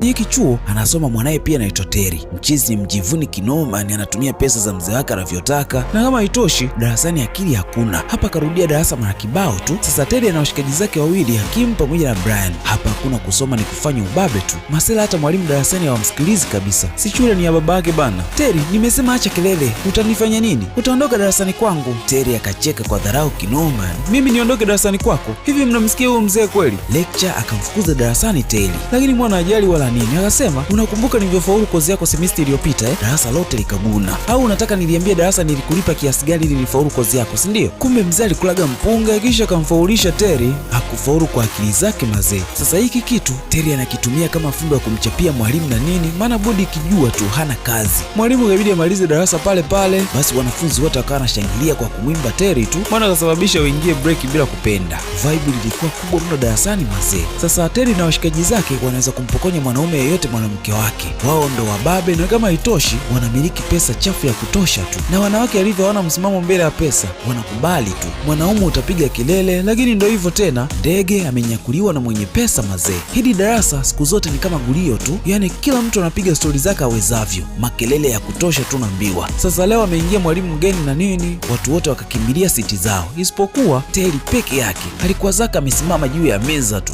Hiki chuo anasoma mwanaye pia anaitwa Terry. Mchizi ni mjivuni kinoma, ni anatumia pesa za mzee wake anavyotaka, na kama haitoshi darasani akili hakuna. Hapa karudia darasa mara kibao tu. Sasa Terry ana washikaji zake wawili, Hakim pamoja na Brian. Hapa hakuna kusoma, ni kufanya ubabe tu. Masela hata mwalimu darasani hawamsikilizi kabisa. Si shule ni ya babake bana. Terry, nimesema acha kelele, utanifanya nini? Utaondoka darasani kwangu. Terry akacheka kwa dharau kinoma. Mimi niondoke darasani kwako? Hivi mnamsikia huyo mzee kweli? Lecture akamfukuza darasani Terry. Lakini mwana ajali wala nini. Akasema, unakumbuka nilivyofaulu kozi yako semester iliyopita Darasa lote likaguna. Au unataka niliambia darasa nilikulipa kiasi gani nilifaulu kozi yako, si ndio? Kumbe mzee alikulaga mpunga kisha akamfaulisha Terry. Hakufaulu kwa akili zake mazee. Sasa hiki kitu Terry anakitumia kama fundo ya kumchapia mwalimu na nini, maana bodi ikijua tu hana kazi. Mwalimu ikabidi amalize darasa pale pale. Basi wanafunzi wote wakawa wanashangilia kwa kumwimba Terry tu, maana akasababisha waingie break bila kupenda. Vibe lilikuwa kubwa mno darasani mazee. Sasa Terry na washikaji zake wanaweza kumpokonya mwanaume yeyote mwanamke wake. Wao ndo wababe, na kama haitoshi wanamiliki pesa chafu ya kutosha tu. Na wanawake alivyo hawana msimamo mbele ya pesa, wanakubali tu. Mwanaume utapiga kelele, lakini ndo hivyo tena, ndege amenyakuliwa na mwenye pesa mazee. Hili darasa siku zote ni kama gulio tu, yani kila mtu anapiga stori zake awezavyo, makelele ya kutosha tu naambiwa. Sasa leo ameingia mwalimu mgeni na nini, watu wote wakakimbilia siti zao, isipokuwa Terry peke yake. Alikuwa zaka amesimama juu ya meza tu,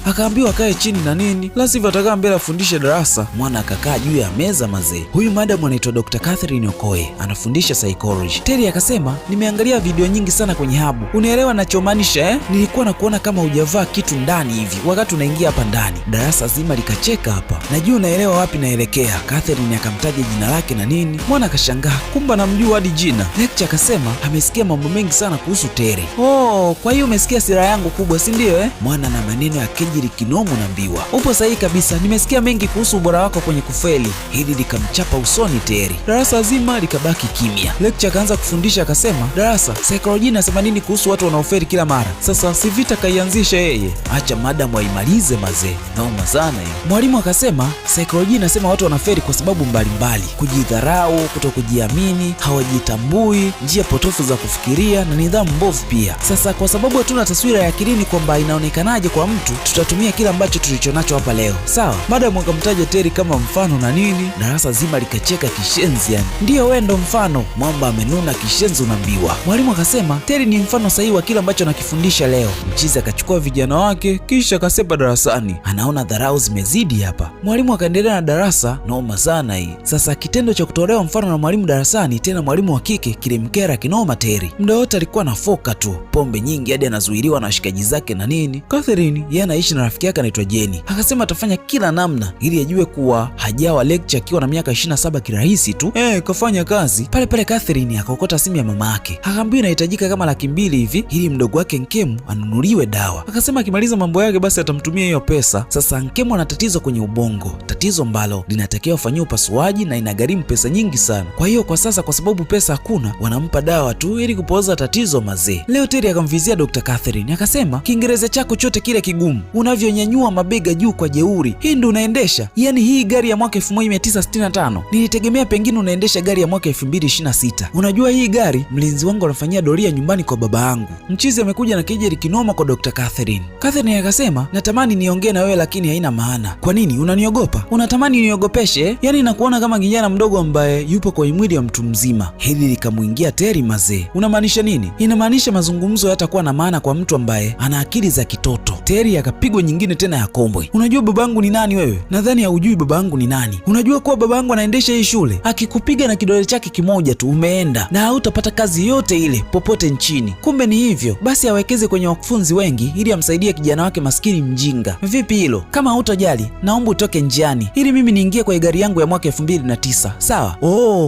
akaambiwa akae chini na nini, la sivyo atakaa mbele afundishe darasa. Mwana akakaa juu ya meza mazee. Huyu madam anaitwa Dr. Catherine Okoye, anafundisha psychology. Terry akasema, nimeangalia video nyingi sana kwenye Habu. Unaelewa ninachomaanisha Nilikuwa na kuona kama hujavaa kitu ndani hivi wakati unaingia hapa ndani. Darasa zima likacheka hapa. Najua unaelewa wapi naelekea. Catherine akamtaja jina lake na nini. Mwana akashangaa, kumbe namjua hadi jina. Lecture akasema, amesikia mambo mengi sana kuhusu Terry. Oh, kwa hiyo umesikia sira yangu kubwa, si ndio Mwana na maneno ya kejeli kinomo naambiwa. Upo sahihi kabisa, nimesikia mengi kuhusu ubora wako kwenye kufeli. Hili likamchapa usoni Terry. Darasa zima likabaki kimya. Lecture akaanza kufundisha akasema, darasa, psychology inasema nini kuhusu watu wanaofeli kila mara? Sasa si vita kaianzisha yeye. Acha madam aimalize mazee. Naoma sana hiyo. Mwalimu akasema, psychology inasema watu wanafeli kwa sababu mbalimbali. Kujidharau, kutokujiamini, hawajitambui, njia potofu za kufikiria na nidhamu mbovu pia. Sasa kwa sababu hatuna taswira ya akilini kwamba inaonekanaje kwa mtu, tutatumia kila ambacho tulichonacho hapa leo. Sawa? Madam akamtaja Terry kama mfano na nini. Darasa zima likacheka kishenzi yani. Ndio wewe ndo mfano. Mwamba amenuna kishenzi unaambiwa. Mwalimu akasema, Terry ni mfano sahihi wa kile ambacho nakifundisha leo. Mchizi akachukua vijana wake kisha akasepa darasani. Anaona dharau zimezidi hapa. Mwalimu akaendelea na darasa. Noma sana hii. Sasa kitendo cha kutolewa mfano na mwalimu darasani, tena mwalimu wa kike, kilimkera kinoma Terry. Muda wote alikuwa anafoka tu. Pombe nyingi hadi anazuiliwa na washikaji zake na nini. Catherine yeye anaishi na rafiki yake anaitwa Jenny. Akasema atafanya kila namna ili ajue kuwa hajawa lecture akiwa na miaka 27 kirahisi tu. Kafanya kazi. Pale pale Catherine akaokota simu ya mama yake. Akaambiwa inahitajika kama 200,000 hivi ili mdogo wake Nkemu anunuliwe dawa. Akasema akimaliza mambo yake basi atamtumia hiyo pesa. Sasa Nkemu ana tatizo kwenye ubongo. Tatizo ambalo linatakiwa afanyiwe upasuaji na inagharimu pesa nyingi sana. Kwa hiyo kwa sasa kwa sababu pesa hakuna, wanampa dawa tu ili kupoza tatizo mazee. Leo Terry akamvizia Dr. Catherine. Akasema, Kiingereza chako chote kile kigumu, unavyonyanyua mabega juu kwa jeuri. Hii ndio unaendesha? Yaani hii gari ya mwaka 1965. Nilitegemea pengine unaendesha gari ya mwaka 2026. Unajua hii gari mlinzi wangu anafanyia doria nyumbani kwa baba yangu. Mchizi amekuja na kejeli kinoma kwa Dr. Catherine. Catherine akasema, natamani niongee na wewe lakini haina maana. Kwa nini? Unaniogopa? Unatamani niogopeshe? Yaani nakuona kama kijana mdogo ambaye yupo kwa mwili wa mtu mzima. Hili likamuingia Terry mazee. Unamaanisha nini? Inamaanisha mazungumzo yatakuwa na maana kwa mtu ambaye ana akili za kitoto. Terry akapigwa nyingine tena ya kombwe. Unajua babangu ni nani wewe? Nadhani haujui babangu ni nani. Unajua kuwa babangu anaendesha hii shule? Akikupiga na kidole chake kimoja tu umeenda na hautapata kazi yote ile popote nchini. Kumbe ni hivyo. Basi awekeze kwenye wakufunzi wengi ili amsaidie kijana wake maskini mjinga. Vipi hilo? Kama hutojali, naomba utoke njiani ili mimi niingie kwa gari yangu ya mwaka 2009. Sawa?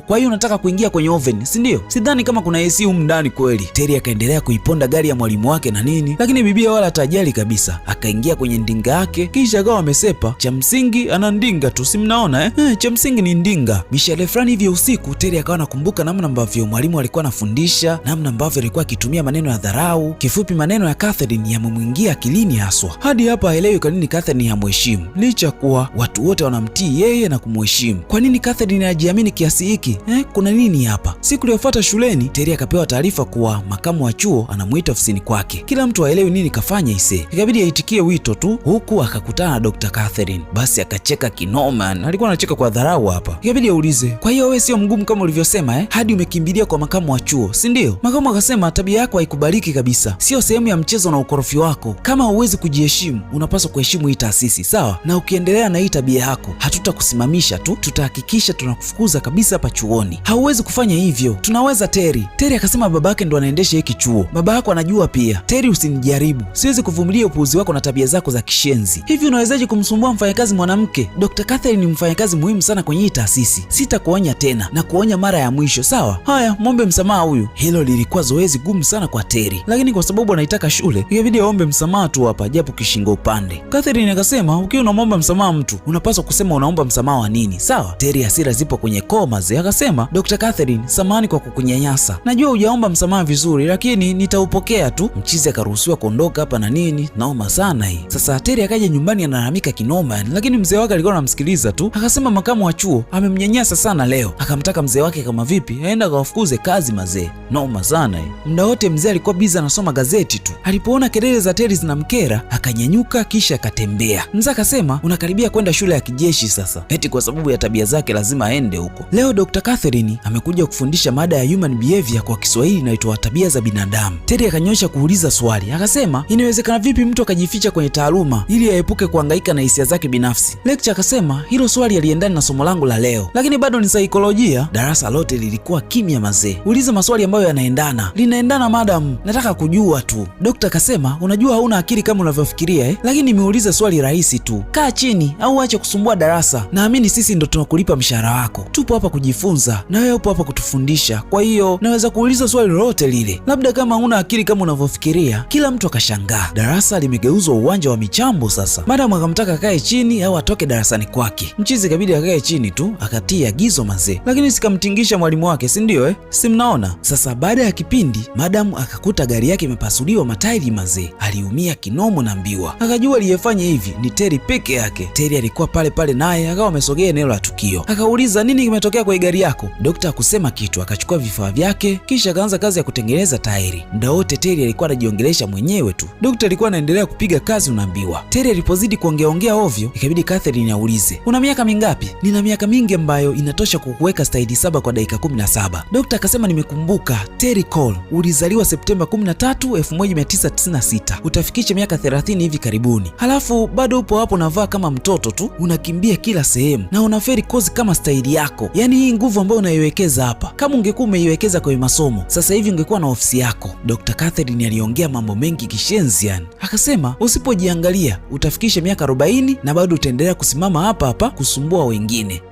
Kwa hiyo unataka kuingia kwenye oven, si ndio? Sidhani kama kuna AC humu ndani kweli. Terry akaendelea kuiponda gari ya mwalimu wake na nini, lakini bibia wala hatajali kabisa. Akaingia kwenye ndinga yake kisha akawa amesepa. Cha msingi ana ndinga tu, si mnaona cha msingi ni ndinga. Mishale fulani hivi usiku Terry akawa anakumbuka namna ambavyo mwalimu alikuwa anafundisha, namna ambavyo alikuwa akitumia maneno ya dharau. Kifupi maneno ya Catherine yamemwingia akilini haswa. Hadi hapa haelewi kwa nini Catherine hamheshimu. Licha kuwa watu wote wanamtii yeye na kumheshimu. Kwa nini Catherine anajiamini kiasi hiki? Kuna nini hapa? Siku iliyofuata Kwenda shuleni, Terry akapewa taarifa kuwa makamu wa chuo anamuita ofisini kwake. Kila mtu haelewi nini kafanya ise, ikabidi aitikie wito tu, huku akakutana na Dr. Catherine. Basi akacheka kinoma, alikuwa anacheka kwa dharau hapa. Ikabidi aulize, kwa hiyo wewe sio mgumu kama ulivyosema hadi umekimbilia kwa makamu wa chuo, si ndio? Makamu akasema, tabia yako haikubaliki kabisa, sio sehemu ya mchezo na ukorofi wako. Kama huwezi kujiheshimu, unapaswa kuheshimu hii taasisi, sawa? Na ukiendelea na hii tabia yako, hatutakusimamisha tu, tutahakikisha tunakufukuza kabisa hapa chuoni. Hauwezi kufanya hivyo. Tunaweza Terry. Terry akasema, babake ndo anaendesha hiki chuo, baba yako anajua pia. Terry, usinijaribu, siwezi kuvumilia upuuzi wako na tabia zako za kishenzi. Hivi unawezaje kumsumbua mfanyakazi mwanamke? Dr. Catherine ni mfanyakazi muhimu sana kwenye hii taasisi. Sitakuonya tena na kuonya mara ya mwisho, sawa? Haya, muombe msamaha huyu. Hilo lilikuwa zoezi gumu sana kwa Terry, lakini kwa sababu anaitaka shule, ikabidi aombe msamaha tu hapa, japo kishingo upande. Catherine akasema, ukiwa unamwomba msamaha mtu, unapaswa kusema unaomba msamaha wa nini, sawa? Terry hasira zipo kwenye koma ze, akasema, Dr. Catherine, samahani kwa kukunyanyasa. Najua hujaomba msamaha vizuri, lakini nitaupokea tu. Mchizi akaruhusiwa kuondoka hapa na nini. Naoma sana hii. Sasa Terry akaja nyumbani analalamika kinoma, lakini mzee wake alikuwa anamsikiliza tu. Akasema makamu wa chuo amemnyanyasa sana leo. Akamtaka mzee wake kama vipi aenda akawafukuze kazi mazee. Noma sana hii. Muda wote mzee alikuwa biza anasoma gazeti tu. Alipoona kelele za Terry zinamkera, akanyanyuka kisha akatembea. Mzee akasema, unakaribia kwenda shule ya kijeshi sasa, eti kwa sababu ya tabia zake lazima aende huko. Leo Dr. Catherine amekuja kufundisha mada ya human behavior kwa Kiswahili inaitwa tabia za binadamu. Terry akanyosha kuuliza swali, akasema, inawezekana vipi mtu akajificha kwenye taaluma ili aepuke kuhangaika na hisia zake binafsi? Lecture akasema, hilo swali aliendana na somo langu la leo, lakini bado ni saikolojia. Darasa lote lilikuwa kimya mazee. Uliza maswali ambayo yanaendana. Linaendana madam, nataka kujua tu. Dokta akasema, unajua hauna akili kama unavyofikiria lakini nimeuliza swali rahisi tu. Kaa chini au acha kusumbua darasa. Naamini sisi ndo tunakulipa mshahara wako. Tupo hapa kujifunza na wewe upo hapa kutufundisha. Kwa hiyo naweza kuuliza swali lolote lile. Labda kama huna akili kama unavyofikiria. Kila mtu akashangaa. Darasa limegeuzwa uwanja wa michambo sasa. Madam akamtaka akae chini au atoke darasani kwake. Mchizi kabidi akae chini tu, akatia agizo mazee. Lakini sikamtingisha mwalimu wake, si ndio Si mnaona? Sasa baada ya kipindi, madam akakuta gari yake imepasuliwa matairi mazee. Aliumia kinomo na mbiwa. Akajua aliyefanya hivi ni Terry peke yake. Terry alikuwa pale pale naye akawa amesogea eneo la tukio. Akauliza, nini kimetokea kwa gari yako? Dokta hakusema kitu, akachukua vifaa vyake kisha akaanza kazi ya kutengeneza tairi. Muda wote Terry alikuwa anajiongelesha mwenyewe tu. Dokta alikuwa anaendelea kupiga kazi unaambiwa. Terry alipozidi kuongeaongea ovyo, ikabidi Catherine aulize, una miaka mingapi? Nina miaka mingi ambayo inatosha kukuweka staili 7 kwa dakika 17. Dokta akasema, nimekumbuka. Terry Cole, ulizaliwa Septemba 13, 1996. Utafikisha miaka 30 hivi karibuni. Halafu bado upo hapo unavaa kama mtoto tu, unakimbia kila sehemu na unaferi kozi kama staili yako. Yaani hii nguvu ambayo unaiwekeza hapa, kama ungekuwa umeiwekeza kwenye masomo, sasa hivi ungekuwa na ofisi yako. Dr. Catherine aliongea mambo mengi kishenzi yani. Akasema, usipojiangalia utafikisha miaka 40 na bado utaendelea kusimama hapa hapa kusumbua wengine.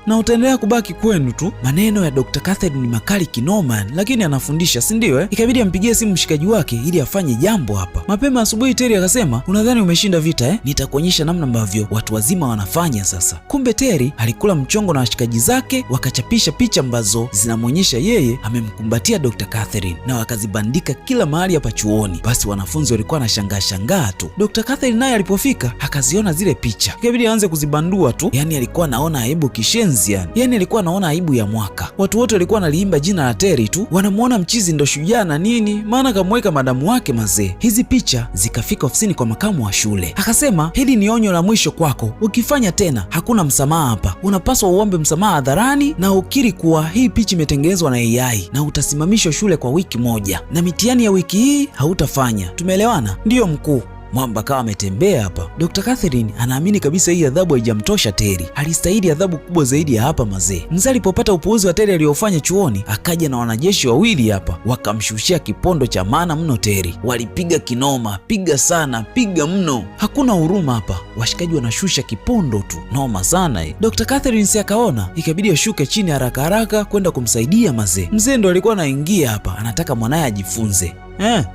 Na utaendelea kubaki kwenu tu. Maneno ya Dr. Catherine ni makali kinoma, lakini anafundisha, si ndio Ikabidi ampigie simu mshikaji wake ili afanye jambo hapa. Mapema asubuhi Terry akasema, unadhani umeshinda vita Nitakuonyesha namna ambavyo watu wazima wanafanya sasa. Kumbe Terry alikula mchongo na washikaji zake, wakachapisha picha ambazo zinamwonyesha yeye amemkumbatia Dr. Catherine na wakazibandika kila mahali hapa chuoni. Basi wanafunzi walikuwa na shangaa tu. Dr. Catherine naye alipofika akaziona zile picha. Ikabidi aanze kuzibandua tu. Yaani alikuwa anaona aibu kishenzi. Yani alikuwa anaona aibu ya mwaka. Watu wote walikuwa wanaliimba jina la Terry tu, wanamuona mchizi ndo shujaa na nini, maana kamweka madamu wake mazee. Hizi picha zikafika ofisini kwa makamu wa shule. Akasema, hili ni onyo la mwisho kwako. Ukifanya tena hakuna msamaha hapa. Unapaswa uombe msamaha hadharani na ukiri kuwa hii picha imetengenezwa na AI na utasimamishwa shule kwa wiki 1 na mitihani ya wiki hii hautafanya. Tumeelewana? Ndiyo mkuu. Mwamba kawa ametembea hapa. Dr. Catherine anaamini kabisa hii adhabu haijamtosha Terry. Alistahili adhabu kubwa zaidi ya hapa mazee. Mzee alipopata upuuzi wa Terry aliofanya chuoni, akaja na wanajeshi 2 hapa, wakamshushia kipondo cha maana mno Terry. Walipiga kinoma, piga sana, piga mno. Hakuna huruma hapa. Washikaji wanashusha kipondo tu. Noma sana Dr. Catherine si akaona, ikabidi ashuke chini haraka haraka kwenda kumsaidia mazee. Mzee ndo alikuwa anaingia hapa, anataka mwanae ajifunze.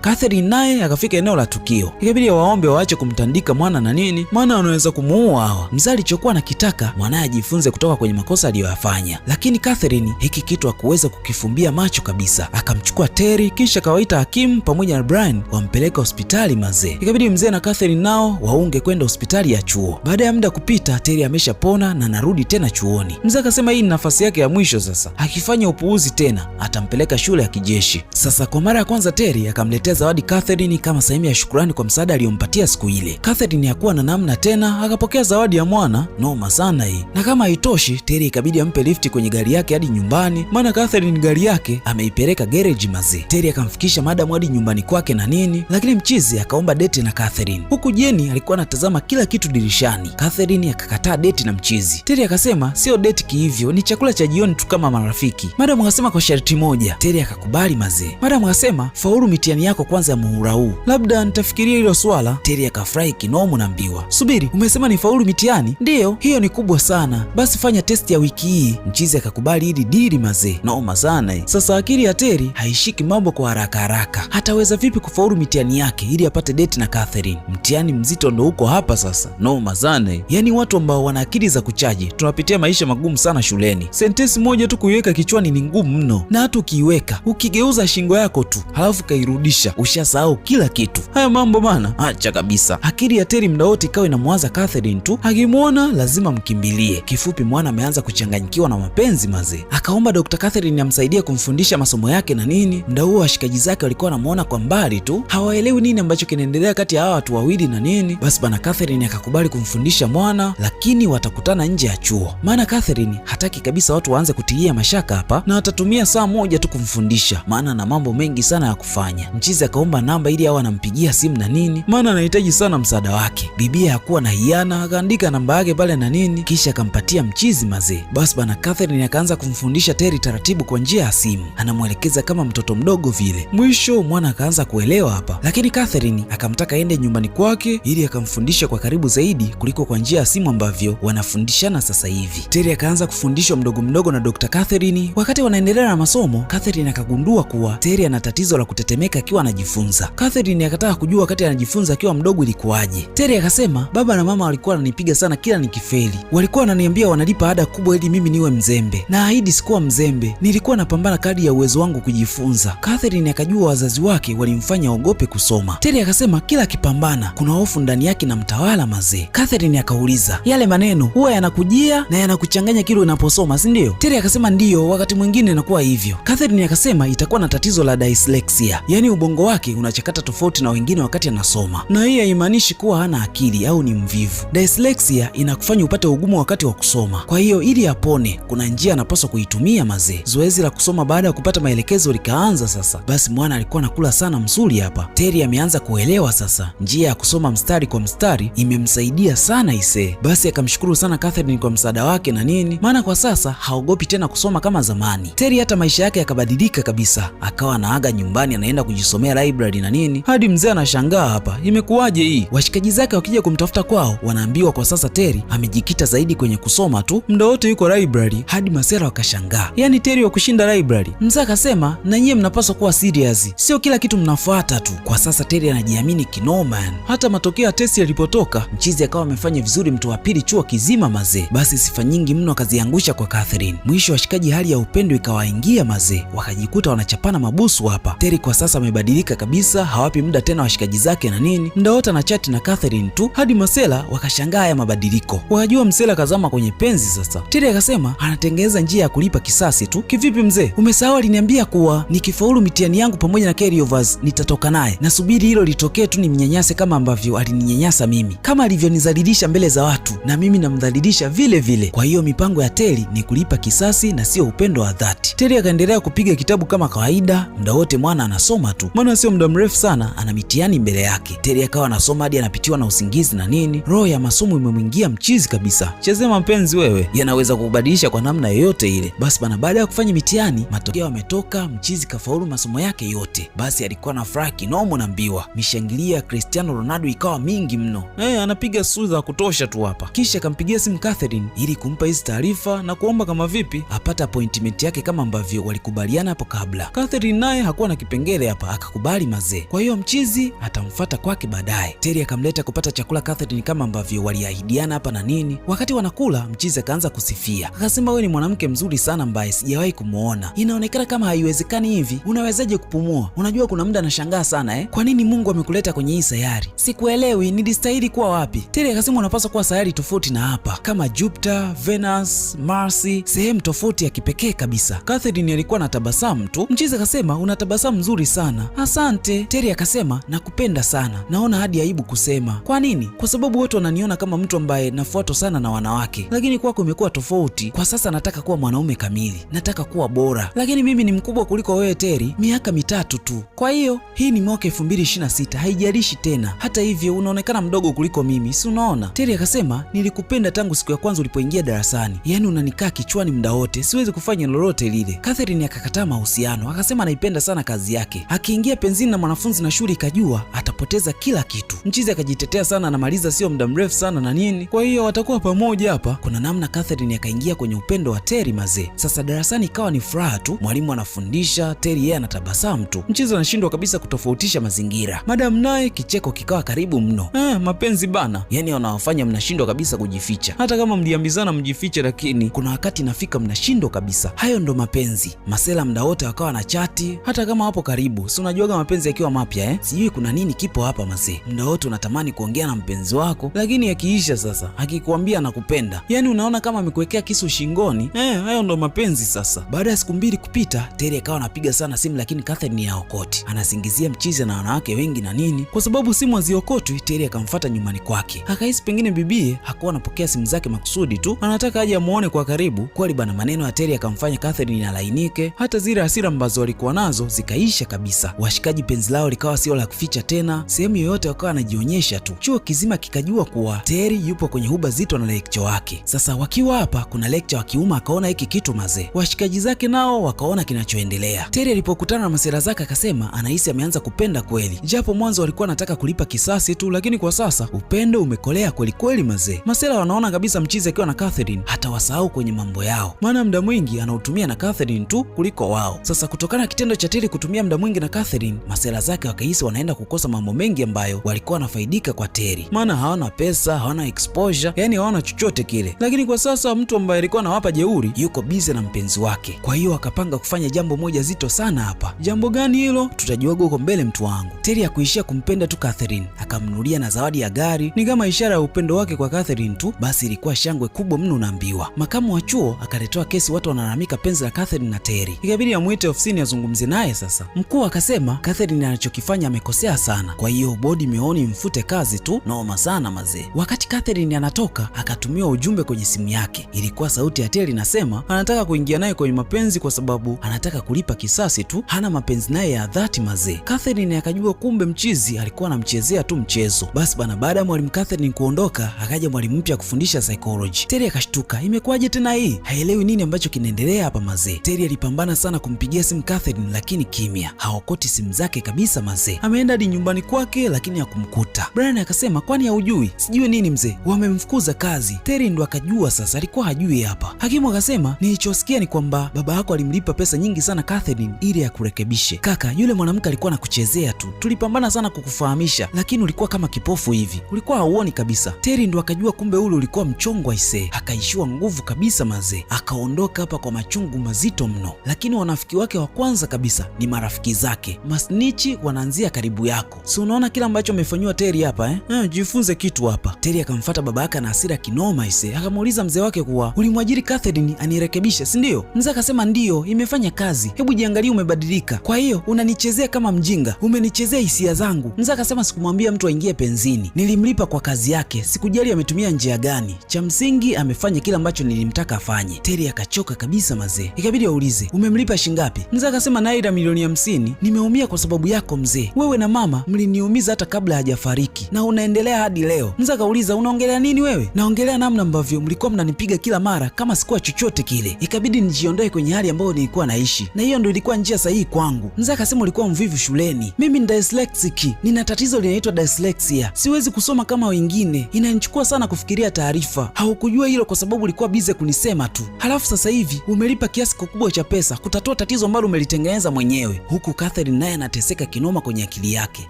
Catherine naye akafika eneo la tukio, ikabidi waombe waache kumtandika mwana na nini, maana wanaweza kumuua hawa. Mzee alichokuwa nakitaka mwanaye ajifunze kutoka kwenye makosa aliyoyafanya, lakini Catherine hiki kitu hakuweza kukifumbia macho kabisa. Akamchukua Terry kisha kawaita hakimu pamoja na Brian wampeleka hospitali mazee. Ikabidi mzee na Catherine nao waunge kwenda hospitali ya chuo. Baada ya muda kupita, Terry ameshapona na narudi tena chuoni. Mzee akasema hii ni nafasi yake ya mwisho sasa, akifanya upuuzi tena atampeleka shule ya kijeshi. Sasa kwa mara ya kwanza Terry akamletea zawadi Catherine kama sehemu ya shukrani kwa msaada aliyompatia siku ile. Catherine hakuwa na namna tena, akapokea zawadi ya mwana. Noma sana hii. Na kama haitoshi, Terry ikabidi ampe lifti kwenye gari yake hadi nyumbani, maana Catherine gari yake ameipeleka garage mazee. Terry akamfikisha madam hadi nyumbani kwake na nini, lakini mchizi akaomba date na Catherine, huku Jenny alikuwa anatazama kila kitu dirishani. Catherine akakataa date na mchizi. Terry akasema sio date kihivyo, ni chakula cha jioni tu kama marafiki. Madam akasema kwa sharti moja. Terry akakubali mazee. Madam akasema faulu mitihani yako kwanza ya muhula huu, labda nitafikiria hilo swala. Terry akafurahi kinomo na mbiwa. Subiri, umesema ni faulu mitihani? Ndiyo, hiyo ni kubwa sana, basi fanya test ya wiki hii. Mchizi akakubali hili dili mazee. Noma sana hii. Sasa akili ya Terry haishiki mambo kwa haraka haraka. Hataweza vipi kufaulu mitihani yake ili apate date na Catherine? Mtihani mzito ndo huko hapa sasa. Noma sana hii. Yaani watu ambao wana akili za kuchaji tunapitia maisha magumu sana shuleni. Sentensi moja tu kuiweka kichwani ni ngumu mno, na hata ukiiweka ukigeuza shingo yako tu halafu kairudisha ushasahau kila kitu. Haya mambo bana, acha kabisa. Akili ya Terry muda wote ikawa inamwaza Catherine tu, akimwona lazima mkimbilie. Kifupi mwana ameanza kuchanganyikiwa na mapenzi mazee. Akaomba Dr. Catherine amsaidie kumfundisha masomo yake na nini. Muda huo washikaji zake walikuwa wanamuona kwa mbali tu, hawaelewi nini ambacho kinaendelea kati ya hawa watu wawili na nini. Basi bana Catherine akakubali kumfundisha mwana, lakini watakutana nje ya chuo, maana Catherine hataki kabisa watu waanze kutilia mashaka hapa, na atatumia saa moja tu kumfundisha, maana na mambo mengi sana ya kufanya. Mchizi akaomba namba ili awe anampigia simu na nini, maana anahitaji sana msaada wake. Bibia hakuwa na hiana, akaandika namba yake pale na nini, kisha akampatia mchizi mazee. Basi bana Catherine akaanza kumfundisha Terry taratibu kwa njia ya simu, anamwelekeza kama mtoto mdogo vile. Mwisho mwana akaanza kuelewa hapa, lakini Catherine akamtaka aende nyumbani kwake ili akamfundisha kwa karibu zaidi kuliko kwa njia ya simu ambavyo wanafundishana sasa hivi. Terry akaanza kufundishwa mdogo mdogo na Dr. Catherine. Wakati wanaendelea na masomo, Catherine akagundua kuwa Terry ana tatizo la kutetemeka akiwa anajifunza. Catherine akataka kujua wakati anajifunza akiwa mdogo ilikuwaje. Terry akasema baba na mama walikuwa wananipiga sana kila nikifeli. Walikuwa wananiambia wanalipa ada kubwa ili mimi niwe mzembe. Na ahidi sikuwa mzembe. Nilikuwa napambana kadri ya uwezo wangu kujifunza. Catherine akajua wazazi wake walimfanya aogope kusoma. Terry akasema kila akipambana kuna hofu ndani yake na mtawala mazee. Catherine akauliza, yale maneno huwa yanakujia na yanakuchanganya kile unaposoma, si ndio? Terry akasema ndio, wakati mwingine inakuwa hivyo. Catherine akasema itakuwa na tatizo la dyslexia, yaani ubongo wake unachakata tofauti na wengine wakati anasoma, na hii haimaanishi kuwa hana akili au ni mvivu. Dyslexia inakufanya upate ugumu wakati wa kusoma, kwa hiyo ili apone kuna njia anapaswa kuitumia mazee. Zoezi la kusoma baada ya kupata maelekezo likaanza sasa. Basi mwana alikuwa anakula sana msuli hapa. Terry ameanza kuelewa sasa njia ya kusoma mstari kwa mstari imemsaidia sana isee. Basi akamshukuru sana Catherine kwa msaada wake na nini, maana kwa sasa haogopi tena kusoma kama zamani. Terry hata maisha yake yakabadilika kabisa, akawa anaaga nyumbani anaenda kujisomea library na nini, hadi mzee anashangaa hapa imekuwaje hii. Washikaji zake wakija kumtafuta kwao wanaambiwa kwa sasa Terry amejikita zaidi kwenye kusoma tu, muda wote yuko library, hadi masera wakashangaa, yaani Terry wa kushinda library. Mzee akasema na nyie mnapaswa kuwa serious, sio kila kitu mnafuata tu. Kwa sasa Terry anajiamini kinoma. Hata matokeo ya testi yalipotoka, mchizi akawa amefanya vizuri mtu wa pili chuo kizima mazee. Basi sifa nyingi mno akaziangusha kwa Catherine. Mwisho washikaji hali ya upendo ikawaingia mazee, wakajikuta wanachapana mabusu hapa. Terry kwa sasa amebadilika kabisa, hawapi muda tena washikaji zake na nini, muda wote anachati na Catherine tu, hadi masela wakashangaa haya mabadiliko. Wakajua msela kazama kwenye penzi sasa. Terry akasema anatengeneza njia ya kulipa kisasi tu. Kivipi mzee? Umesahau aliniambia kuwa nikifaulu mitihani yangu pamoja na carryovers nitatoka naye. Nasubiri hilo litokee tu nimnyanyase kama ambavyo alininyanyasa mimi. Kama alivyonizalilisha mbele za watu na mimi namdhalilisha vile vile. Kwa hiyo mipango ya Terry ni kulipa kisasi na sio upendo wa dhati. Terry akaendelea kupiga kitabu kama kawaida, muda wote mwana anasoma tu, maana sio muda mrefu sana ana mitihani mbele yake. Terry akawa anasoma hadi anapitiwa na usingizi na nini. Roho ya masomo imemwingia mchizi kabisa. Chezea mapenzi wewe, yanaweza kubadilisha kwa namna yoyote ile. Basi bana, baada ya kufanya mitihani matokeo yametoka, mchizi kafaulu masomo yake yote. Basi alikuwa na furaha kinomo na mbiwa. Mishangilio ya Cristiano Ronaldo ikawa mingi mno. Anapiga sura za kutosha tu hapa. Kisha akampigia simu Catherine ili kumpa hizi taarifa na kuomba kama vipi apata appointment yake kama ambavyo walikubaliana hapo kabla. Catherine naye hakuwa na kipengele hapa, akakubali mazee. Kwa hiyo mchizi atamfuata kwake baadaye. Terry akamleta kupata chakula Catherine kama ambavyo waliahidiana hapa na nini. Wakati wanakula, mchizi akaanza kusifia, akasema wewe ni mwanamke mzuri sana ambaye sijawahi kumuona. Inaonekana kama haiwezekani hivi, unawezaje kupumua? Unajua kuna muda nashangaa sana kwa nini Mungu amekuleta kwenye hii sayari? Sikuelewi, nilistahili kuwa wapi? Terry akasema unapaswa kuwa sayari tofauti na hapa, kama Jupiter, Venus, Mars, sehemu tofauti ya kipekee kabisa. Catherine alikuwa na tabasamu tu. Mchizi akasema una tabasamu nzuri sana. Asante. Terry akasema nakupenda sana, naona hadi aibu kusema. Kwa nini? Kwa sababu watu wananiona kama mtu ambaye nafuatwa sana na wanawake, lakini kwako imekuwa tofauti. Kwa sasa nataka kuwa mwanaume kamili, nataka kuwa bora, lakini mimi ni mkubwa kuliko wewe Terry, miaka 3 tu. Kwa hiyo hii ni mwaka 2026, haijalishi tena. Hata hivyo unaonekana mdogo kuliko mimi, si unaona? Terry akasema nilikupenda tangu siku ya kwanza ulipoingia darasani, yaani unanikaa kichwani muda wote, siwezi kufanya lolote lile. Catherine akakataa mahusiano, akasema anaipenda sana kazi yake, akiingia penzini na mwanafunzi na shule ikajua atapoteza kila kitu. Mchizi akajitetea sana, anamaliza sio muda mrefu sana na nini, kwa hiyo watakuwa pamoja hapa. Kuna namna Catherine akaingia kwenye upendo wa Terry mazee. Sasa darasani ikawa ni furaha tu, mwalimu anafundisha, Terry yeye anatabasamu tu. Mchizi anashindwa kabisa kutofautisha mazingira. Madam naye kicheko kikawa karibu mno. Mapenzi bana, yani wanawafanya mnashindwa kabisa kujificha. Hata kama mliambizana mjifiche, lakini kuna wakati nafika mnashindwa kabisa. Hayo ndo mapenzi. Masela muda wote wakawa na chati hata kama wapo karibu. Si unajuaga mapenzi yakiwa mapya Sijui kuna nini kipo hapa mazee. Muda wote unatamani kuongea na mpenzi wako, lakini yakiisha sasa akikwambia anakupenda, yani unaona kama amekuwekea kisu shingoni. Hayo ndo mapenzi sasa. Baada ya siku 2 kupita, Terry akawa anapiga sana simu, lakini Catherine haokoti. Anasingizia mchizi na wanawake wengi na nini. Kwa sababu simu haziokotwi, Terry akamfuata nyumbani kwake. Akahisi pengine bibie hakuwa anapokea simu zake makusudi tu, anataka aje amuone kwa karibu. Kweli bana, maneno ya Terry akamfanya Catherine alainike. Hata zile hasira ambazo walikuwa nazo zikaisha kabisa. Washikaji penzi lao likawa sio la kuficha tena, sehemu yoyote wakawa wanajionyesha tu. Chuo kizima kikajua kuwa Terry yupo kwenye huba zito na lecture wake. Sasa wakiwa hapa, kuna lecture wa kiume akaona hiki kitu mazee. Washikaji zake nao wakaona kinachoendelea. Terry alipokutana na masera zake akasema anahisi ameanza kupenda kweli, japo mwanzo walikuwa anataka kulipa kisasi tu, lakini kwa sasa upendo umekolea kweli kweli mazee. Masera wanaona kabisa mchizi akiwa na Catherine hata wasahau kwenye mambo yao, maana muda mwingi anautumia na Catherine tu kuliko wao. Sasa kutokana na kitendo cha Terry kutumia muda mwingi na Catherine, masera zake wakahisi wanaenda kukosa mambo mengi ambayo walikuwa wanafaidika kwa Terry, maana hawana pesa, hawana exposure, yani hawana chochote kile. Lakini kwa sasa mtu ambaye alikuwa anawapa jeuri yuko busy na mpenzi wake. Kwa hiyo akapanga kufanya jambo moja zito sana hapa. Jambo gani hilo? Tutajuaga huko mbele mtu wangu. Terry hakuishia kumpenda tu Catherine, akamnunulia na zawadi ya gari. Ni kama ishara ya upendo wake kwa Catherine tu, basi ilikuwa shangwe kubwa mno naambiwa. Makamu wa chuo akaletewa kesi, watu wanalalamika penzi la Catherine na Terry. Ikabidi amuite ofisini azungumze naye. Sasa mkuu akasema Catherine anachokifanya amekosea sana, kwa hiyo bodi imeoni mfute kazi tu. Noma sana mazee. Wakati Catherine anatoka, akatumiwa ujumbe kwenye simu yake. Ilikuwa sauti ya Terry nasema anataka kuingia naye kwenye mapenzi kwa sababu anataka kulipa kisasi tu, hana mapenzi naye ya dhati mazee. Catherine akajua kumbe mchizi alikuwa anamchezea tu mchezo. Basi bana, baada ya mwalimu Catherine kuondoka, akaja mwalimu mpya kufundisha psychology. Terry akashtuka, imekuwaje tena hii? Haelewi nini ambacho kinaendelea hapa mazee. Terry alipambana sana kumpigia simu Catherine, lakini kimya, haokoti simu zake kabisa mazee. Ameenda hadi nyumbani kwake lakini hakumkuta. Brian akasema kwani haujui? Sijui nini mzee, wamemfukuza kazi. Terry ndo akajua sasa, alikuwa hajui hapa. Hakimu akasema nilichosikia ni kwamba baba yako alimlipa pesa nyingi sana Catherine ili akurekebishe. Kaka, yule mwanamke alikuwa anakuchezea tu, tulipambana sana kukufahamisha, lakini ulikuwa kama kipofu hivi, ulikuwa hauoni kabisa. Terry ndo akajua kumbe ule ulikuwa mchongo aisee. Akaishiwa nguvu kabisa mazee, akaondoka hapa kwa machungu mazito mno. Lakini wanafiki wake wa kwanza kabisa ni marafiki zake. Masnichi wanaanzia karibu yako. Si unaona kila ambacho amefanywa Terry hapa jifunze kitu hapa. Terry akamfuata baba yake na hasira kinoma aisee, akamuuliza mzee wake kuwa ulimwajiri Catherine anirekebishe, si ndio? Mzee akasema ndio, imefanya kazi, hebu jiangalie, umebadilika. Kwa hiyo unanichezea kama mjinga, umenichezea hisia zangu. Mzee akasema sikumwambia mtu aingie penzini, nilimlipa kwa kazi yake, sikujali ametumia njia gani, cha msingi amefanya kila ambacho nilimtaka afanye. Terry akachoka kabisa mazee, ikabidi aulize umemlipa shingapi? Mzee akasema naira milioni 50. Nimeumia kwa sababu yako mzee, wewe na mama mliniumiza hata kabla hajafariki na unaendelea hadi leo. Mzee akauliza unaongelea nini wewe? Naongelea namna ambavyo mlikuwa mnanipiga kila mara kama sikuwa chochote kile, ikabidi nijiondoe kwenye hali ambayo nilikuwa naishi, na hiyo ndio ilikuwa njia sahihi kwangu. Mzee akasema ulikuwa mvivu shuleni. Mimi ni dyslexic, nina tatizo linaitwa dyslexia, siwezi kusoma kama wengine, inanichukua sana kufikiria taarifa. Haukujua hilo kwa sababu ulikuwa bize kunisema tu, halafu sasa hivi umelipa kiasi kikubwa cha pesa kutatua tatizo ambalo umelitengeneza mwenyewe, huku Catherine naye anateseka kinoma kwenye akili yake.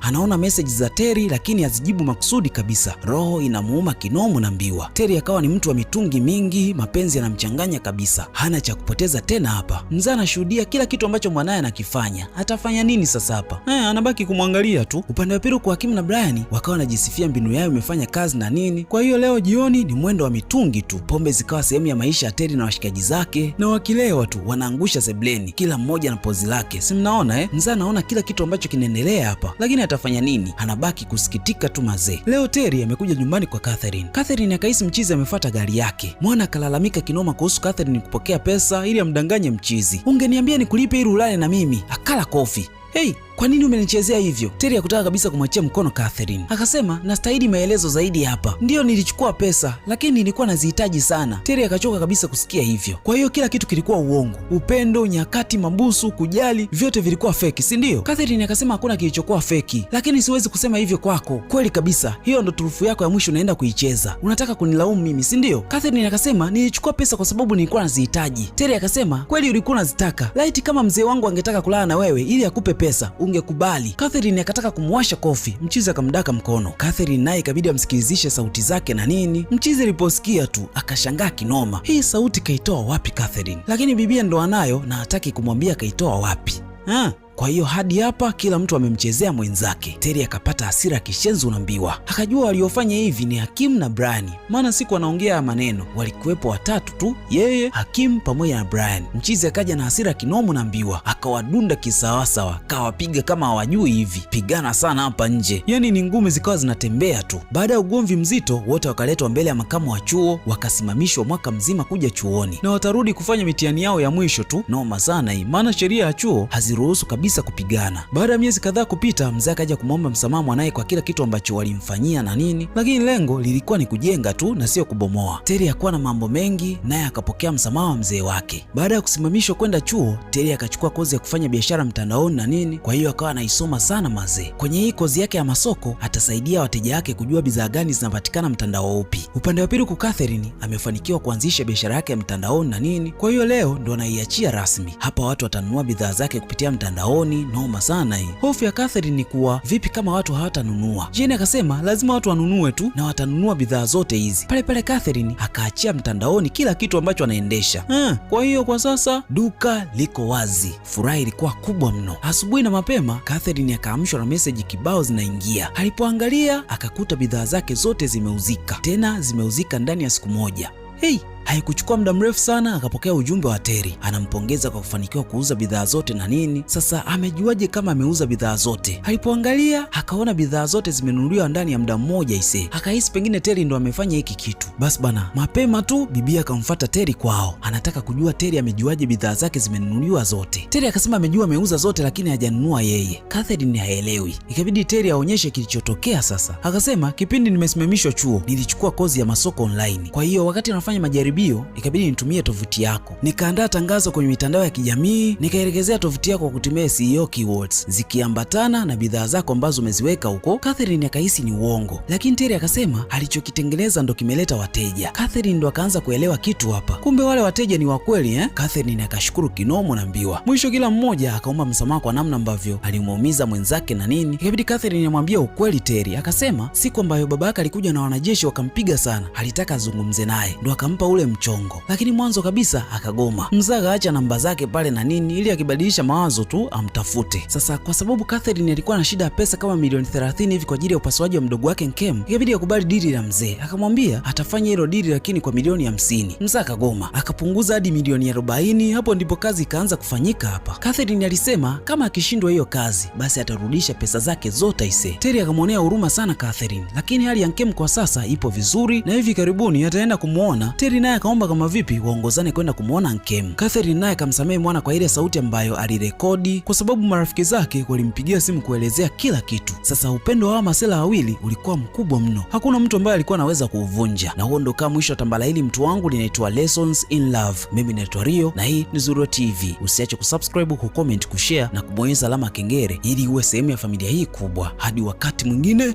Anaona message za Terry lakini hazijibu makusudi kabisa. Roho inamuuma kinomo na mbiwa. Terry akawa ni mtu wa mitungi mingi, mapenzi yanamchanganya kabisa. Hana cha kupoteza tena hapa. Mzee anashuhudia kila kitu ambacho mwanae anakifanya. Atafanya nini sasa hapa? Anabaki kumwangalia tu. Upande wa pili kwa Hakim na Brian wakawa wanajisifia mbinu yao imefanya kazi na nini. Kwa hiyo leo jioni ni mwendo wa mitungi tu. Pombe zikawa sehemu ya maisha ya Terry na washikaji zake, na wakilewa tu wanaangusha sebleni, kila mmoja na pozi lake. Si mnaona Mzee anaona kila kitu ambacho kinaendelea hapa, lakini atafanya nini? Anabaki kusikitika tu mazee. Leo Terry amekuja nyumbani kwa Catherine. Catherine akahisi mchizi amefuata gari yake. Mwana akalalamika kinoma kuhusu Catherine kupokea pesa ili amdanganye mchizi. Ungeniambia nikulipe ili ulale na mimi. Akala kofi. Hey, kwa nini umenichezea hivyo? Terry hakutaka kabisa kumwachia mkono Catherine. Akasema, nastahili maelezo zaidi hapa. Ndiyo nilichukua pesa, lakini nilikuwa nazihitaji sana. Terry akachoka kabisa kusikia hivyo. Kwa hiyo kila kitu kilikuwa uongo. Upendo, nyakati, mabusu, kujali, vyote vilikuwa feki, si ndio? Catherine akasema hakuna kilichokuwa feki. Lakini siwezi kusema hivyo kwako. Kweli kabisa. Hiyo ndo turufu yako ya mwisho unaenda kuicheza. Unataka kunilaumu mimi, si ndio? Catherine akasema, nilichukua pesa kwa sababu nilikuwa nazihitaji. Terry akasema, kweli ulikuwa unazitaka. Laiti kama mzee wangu angetaka kulala na wewe ili akupe pesa, ungekubali. Catherine akataka kumwasha kofi, mchizi akamdaka mkono. Catherine naye ikabidi amsikilizishe sauti zake na nini. Mchizi aliposikia tu akashangaa kinoma. Hii sauti kaitoa wapi Catherine? Lakini bibia ndo anayo na hataki kumwambia kaitoa wapi. Kwa hiyo hadi hapa kila mtu amemchezea mwenzake. Terry akapata hasira kishenzi unambiwa. Akajua waliofanya hivi ni Hakim na Brian. Maana siku anaongea maneno walikuwepo watatu tu, yeye, Hakim pamoja na Brian. Mchizi akaja na hasira kinomo na mbiwa, akawadunda kisawasawa, kawapiga kama hawajui hivi. Pigana sana hapa nje. Yaani ni ngumi zikawa zinatembea tu. Baada ya ugomvi mzito, wote wakaletwa mbele ya makamu wa chuo, wakasimamishwa mwaka mzima kuja chuoni. Na watarudi kufanya mitihani yao ya mwisho tu. Noma sana hii. Maana sheria ya chuo haziruhusu kabisa kupigana. Baada ya miezi kadhaa kupita, mzee akaja kumwomba msamaha mwanae kwa kila kitu ambacho walimfanyia na nini, lakini lengo lilikuwa ni kujenga tu na sio kubomoa. Terry hakuwa na mambo mengi, naye akapokea msamaha wa mzee wake. Baada ya kusimamishwa kwenda chuo, Terry akachukua kozi ya kufanya biashara mtandaoni na nini, kwa hiyo akawa anaisoma sana mazee. Kwenye hii kozi yake ya masoko atasaidia wateja wake kujua bidhaa gani zinapatikana mtandao upi. Upande wa pili kwa Catherine amefanikiwa kuanzisha biashara yake ya mtandaoni na nini, kwa hiyo leo ndo anaiachia rasmi. Hapa watu watanunua bidhaa zake kupitia mtandao. Noma sana hii. Hofu ya Catherine ni kuwa vipi kama watu hawatanunua. Jane akasema lazima watu wanunue tu na watanunua bidhaa zote hizi. Pale pale Catherine akaachia mtandaoni kila kitu ambacho anaendesha. Kwa hiyo kwa sasa duka liko wazi. Furaha ilikuwa kubwa mno. Asubuhi na mapema Catherine akaamshwa na message kibao zinaingia. Alipoangalia akakuta bidhaa zake zote zimeuzika. Tena zimeuzika ndani ya siku moja. Hey, haikuchukua muda mrefu sana akapokea ujumbe wa Terry. Anampongeza kwa kufanikiwa kuuza bidhaa zote na nini. Sasa amejuaje kama ameuza bidhaa zote? Alipoangalia akaona bidhaa zote zimenunuliwa ndani ya muda mmoja ise. Akahisi pengine Terry ndo amefanya hiki kitu. Basi bana, mapema tu bibia akamfuata Terry kwao. Anataka kujua Terry amejuaje bidhaa zake zimenunuliwa zote. Terry akasema amejua ameuza zote lakini hajanunua yeye. Catherine haelewi. Ikabidi Terry aonyeshe kilichotokea sasa. Akasema kipindi nimesimamishwa chuo, nilichukua kozi ya masoko online. Kwa hiyo wakati anafanya majaribio ikabidi nitumie tovuti yako. Nikaandaa tangazo kwenye mitandao ya kijamii, nikaelekezea tovuti yako kwa kutumia SEO keywords zikiambatana na bidhaa zako ambazo umeziweka huko. Catherine akahisi ni uongo, lakini Terry akasema alichokitengeneza ndo kimeleta wateja. Catherine ndo akaanza kuelewa kitu hapa. Kumbe wale wateja ni wa kweli Catherine akashukuru kinomo na mbiwa. Mwisho kila mmoja akaomba msamaha kwa namna ambavyo alimuumiza mwenzake na nini. Ikabidi Catherine amwambie ukweli Terry. Akasema siku ambayo baba yake alikuja na wanajeshi wakampiga sana, alitaka azungumze naye, ndo akampa ule mchongo, lakini mwanzo kabisa akagoma. Mzee akaacha namba zake pale na nini ili akibadilisha mawazo tu amtafute. Sasa kwa sababu Catherine alikuwa na shida ya pesa kama milioni 30 hivi kwa ajili ya upasuaji wa mdogo wake Nkem, ikabidi akubali dili la mzee. Akamwambia atafanya hilo dili lakini kwa milioni 50. Mzee akagoma, akapunguza hadi milioni 40. Hapo ndipo kazi ikaanza kufanyika hapa. Catherine alisema kama akishindwa hiyo kazi basi atarudisha pesa zake zote ise. Terry akamwonea huruma sana Catherine, lakini hali ya Nkem kwa sasa ipo vizuri na hivi karibuni ataenda kumuona. Terry naye akaomba kama vipi waongozane kwenda kumuona Nkem. Catherine naye akamsamehe mwana kwa ile sauti ambayo alirekodi kwa sababu marafiki zake walimpigia simu kuelezea kila kitu. Sasa upendo wa masela wawili ulikuwa mkubwa mno. Hakuna mtu ambaye alikuwa anaweza kuuvunja. Na huo ndo kama mwisho wa tambala hili mtu wangu linaitwa Lessons in Love. Mimi naitwa Rio na hii ni Zuro TV. Usiache kusubscribe, kucomment, kushare na kubonyeza alama kengele ili uwe sehemu ya familia hii kubwa. Hadi wakati mwingine.